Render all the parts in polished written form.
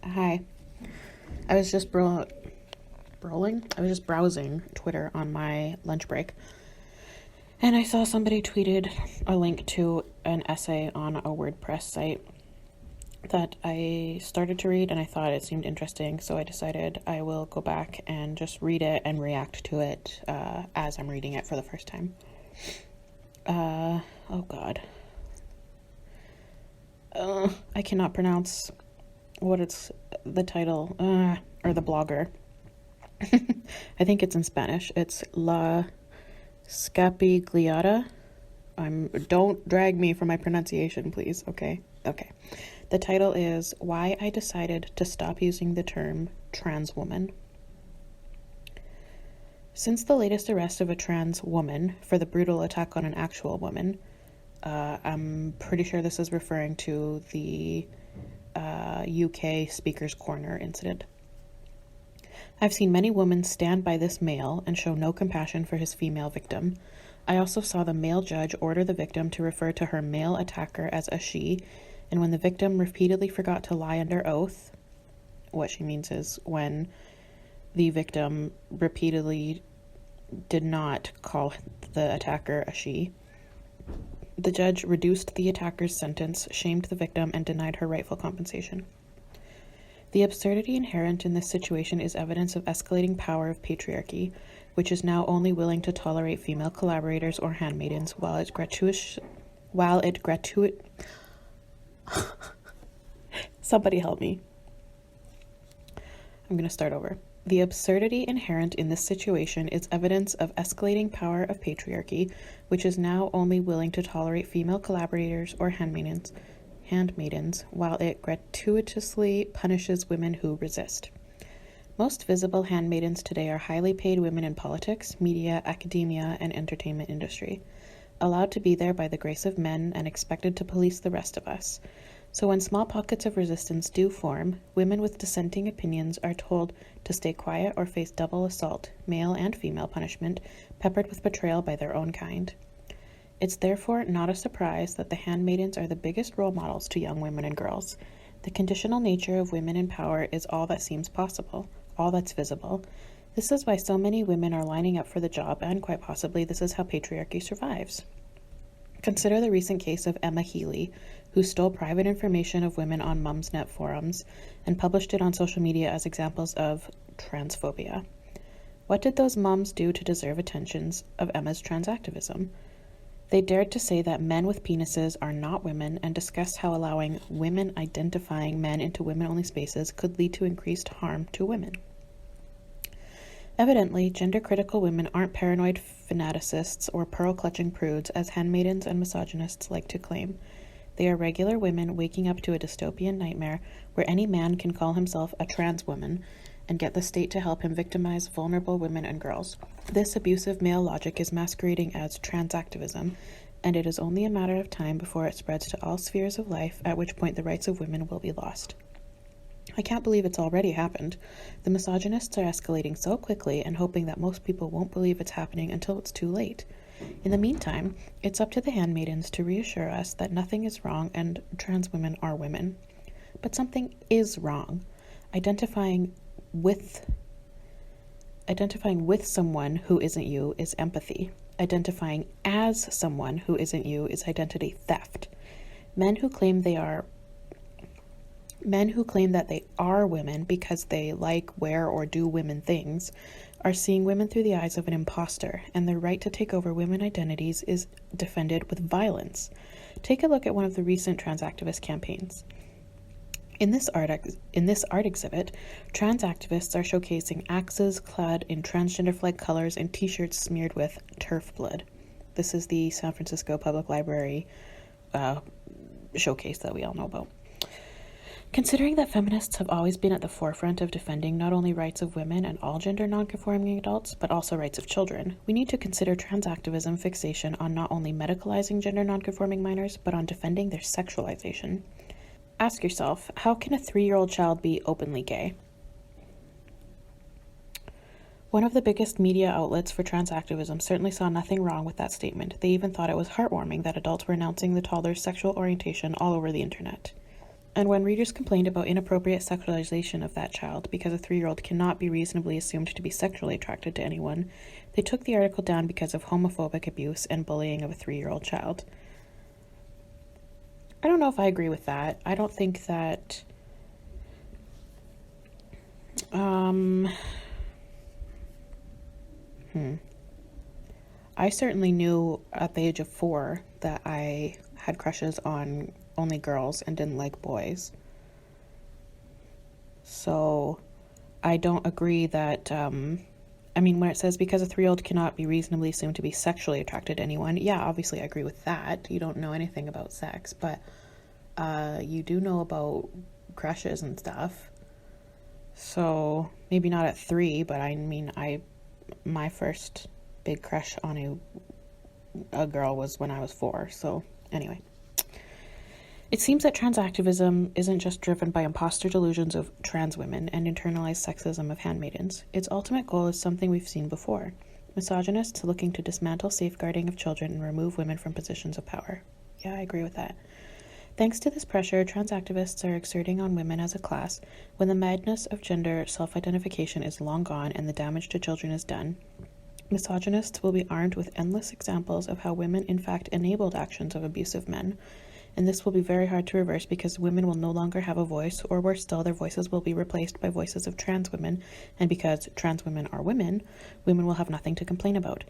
Hi. I was just browsing Twitter on my lunch break, and I saw somebody tweeted a link to an essay on a WordPress site that I started to read, and I thought it seemed interesting, so I decided I will go back and just read it and react to it as I'm reading it for the first time. Oh god. I cannot pronounce what it's the title or the blogger. I think it's in Spanish. It's La Scapigliata. Don't drag me for my pronunciation, please. Okay. The title is Why I Decided to Stop Using the Term Trans Woman. Since the latest arrest of a trans woman for the brutal attack on an actual woman, I'm pretty sure this is referring to the UK Speaker's Corner incident. I've seen many women stand by this male and show no compassion for his female victim. I also saw the male judge order the victim to refer to her male attacker as a she, and when the victim repeatedly forgot to lie under oath, what she means is when the victim repeatedly did not call the attacker a she, the judge reduced the attacker's sentence, shamed the victim, and denied her rightful compensation. The absurdity inherent in this situation is evidence of escalating power of patriarchy, which is now only willing to tolerate female collaborators or handmaidens Somebody help me. I'm going to start over. The absurdity inherent in this situation is evidence of escalating power of patriarchy, which is now only willing to tolerate female collaborators or handmaidens, while it gratuitously punishes women who resist. Most visible handmaidens today are highly paid women in politics, media, academia, and entertainment industry, allowed to be there by the grace of men and expected to police the rest of us. So when small pockets of resistance do form, women with dissenting opinions are told to stay quiet or face double assault, male and female punishment, peppered with betrayal by their own kind. It's therefore not a surprise that the handmaidens are the biggest role models to young women and girls. The conditional nature of women in power is all that seems possible, all that's visible. This is why so many women are lining up for the job, and quite possibly this is how patriarchy survives. Consider the recent case of Emma Healy, who stole private information of women on Mumsnet forums and published it on social media as examples of transphobia. What did those mums do to deserve attentions of Emma's trans activism? They dared to say that men with penises are not women and discussed how allowing women identifying men into women-only spaces could lead to increased harm to women. Evidently, gender-critical women aren't paranoid fanaticists or pearl-clutching prudes as handmaidens and misogynists like to claim. They are regular women waking up to a dystopian nightmare where any man can call himself a trans woman and get the state to help him victimize vulnerable women and girls. This abusive male logic is masquerading as trans activism, and it is only a matter of time before it spreads to all spheres of life, at which point the rights of women will be lost. I can't believe it's already happened. The misogynists are escalating so quickly and hoping that most people won't believe it's happening until it's too late. In the meantime, it's up to the handmaidens to reassure us that nothing is wrong and trans women are women. But something is wrong. Identifying with someone who isn't you is empathy. Identifying as someone who isn't you is identity theft. Men who claim that they are women because they like, wear, or do women things are seeing women through the eyes of an imposter, and their right to take over women identities is defended with violence. Take a look at one of the recent trans activist campaigns. In this art exhibit, trans activists are showcasing axes clad in transgender flag colors and t-shirts smeared with turf blood. This is the San Francisco Public Library showcase that we all know about. Considering that feminists have always been at the forefront of defending not only rights of women and all gender nonconforming adults, but also rights of children, we need to consider trans activism fixation on not only medicalizing gender nonconforming minors, but on defending their sexualization. Ask yourself, how can a 3-year-old child be openly gay? One of the biggest media outlets for trans activism certainly saw nothing wrong with that statement. They even thought it was heartwarming that adults were announcing the toddler's sexual orientation all over the internet. And when readers complained about inappropriate sexualization of that child because a 3-year-old cannot be reasonably assumed to be sexually attracted to anyone, they took the article down because of homophobic abuse and bullying of a 3-year-old child. I don't know if I agree with that. I don't think that I certainly knew at the age of 4 that I had crushes on only girls and didn't like boys. So I don't agree that, when it says because a 3-year-old cannot be reasonably assumed to be sexually attracted to anyone, yeah, obviously I agree with that. You don't know anything about sex, but you do know about crushes and stuff. So maybe not at 3, but my first big crush on a girl was when I was 4. So anyway, it seems that trans activism isn't just driven by imposter delusions of trans women and internalized sexism of handmaidens. Its ultimate goal is something we've seen before: misogynists looking to dismantle safeguarding of children and remove women from positions of power. Yeah, I agree with that. Thanks to this pressure, trans activists are exerting on women as a class when the madness of gender self-identification is long gone and the damage to children is done. Misogynists will be armed with endless examples of how women in fact enabled actions of abusive men, and this will be very hard to reverse because women will no longer have a voice, or worse still, their voices will be replaced by voices of trans women, and because trans women are women, women will have nothing to complain about.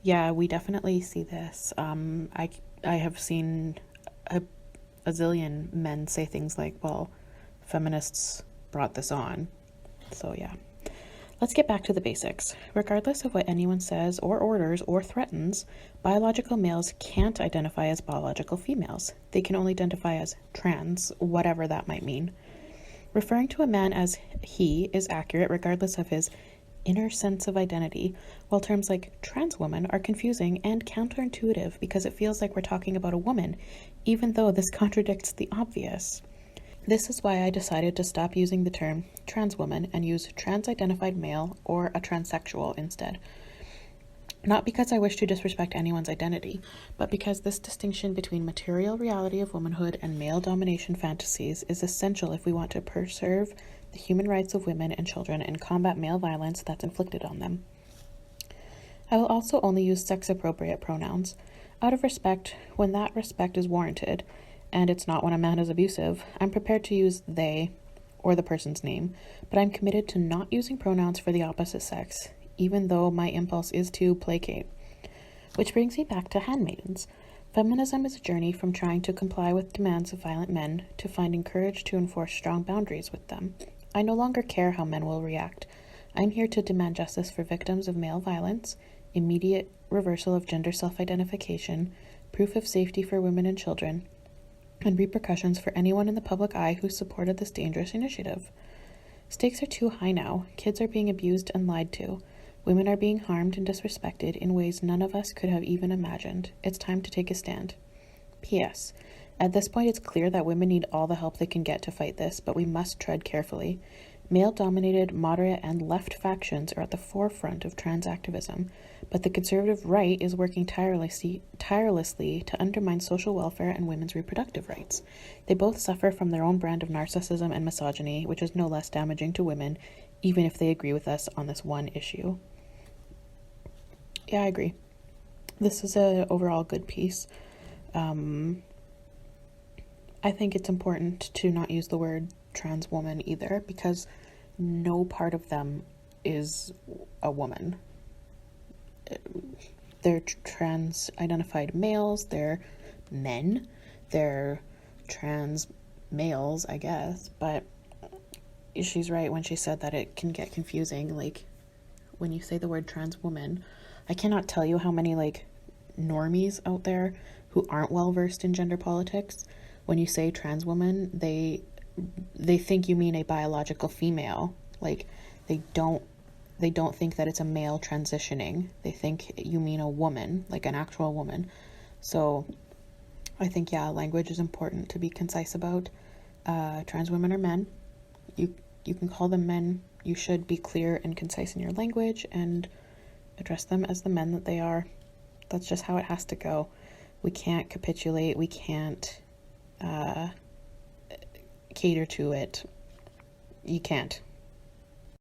Yeah, we definitely see this. I have seen a zillion men say things like, well, feminists brought this on. So yeah. Let's get back to the basics. Regardless of what anyone says or orders or threatens, biological males can't identify as biological females. They can only identify as trans, whatever that might mean. Referring to a man as he is accurate regardless of his inner sense of identity, while terms like trans woman are confusing and counterintuitive because it feels like we're talking about a woman, even though this contradicts the obvious. This is why I decided to stop using the term trans woman and use trans-identified male or a transsexual instead. Not because I wish to disrespect anyone's identity, but because this distinction between material reality of womanhood and male domination fantasies is essential if we want to preserve the human rights of women and children and combat male violence that's inflicted on them. I will also only use sex-appropriate pronouns, out of respect when that respect is warranted, and it's not when a man is abusive. I'm prepared to use they or the person's name, but I'm committed to not using pronouns for the opposite sex, even though my impulse is to placate. Which brings me back to handmaidens. Feminism is a journey from trying to comply with demands of violent men to finding courage to enforce strong boundaries with them. I no longer care how men will react. I'm here to demand justice for victims of male violence, immediate reversal of gender self-identification, proof of safety for women and children, and repercussions for anyone in the public eye who supported this dangerous initiative. Stakes are too high now. Kids are being abused and lied to. Women are being harmed and disrespected in ways none of us could have even imagined. It's time to take a stand. P.S. At this point, it's clear that women need all the help they can get to fight this, but we must tread carefully. Male-dominated, moderate, and left factions are at the forefront of trans activism, but the conservative right is working tirelessly to undermine social welfare and women's reproductive rights. They both suffer from their own brand of narcissism and misogyny, which is no less damaging to women, even if they agree with us on this one issue. Yeah, I agree. This is an overall good piece. I think it's important to not use the word trans woman either, because no part of them is a woman. They're trans identified males, they're men, they're trans males, I guess, but she's right when she said that it can get confusing. Like, when you say the word trans woman, I cannot tell you how many like normies out there who aren't well versed in gender politics, when you say trans woman, they think you mean a biological female. Like, they don't think that it's a male transitioning. They think you mean a woman, like an actual woman. So I think, yeah, language is important to be concise about. Trans women are men. You can call them men. You should be clear and concise in your language and address them as the men that they are. That's just how it has to go. We can't capitulate. We can't cater to it. You can't.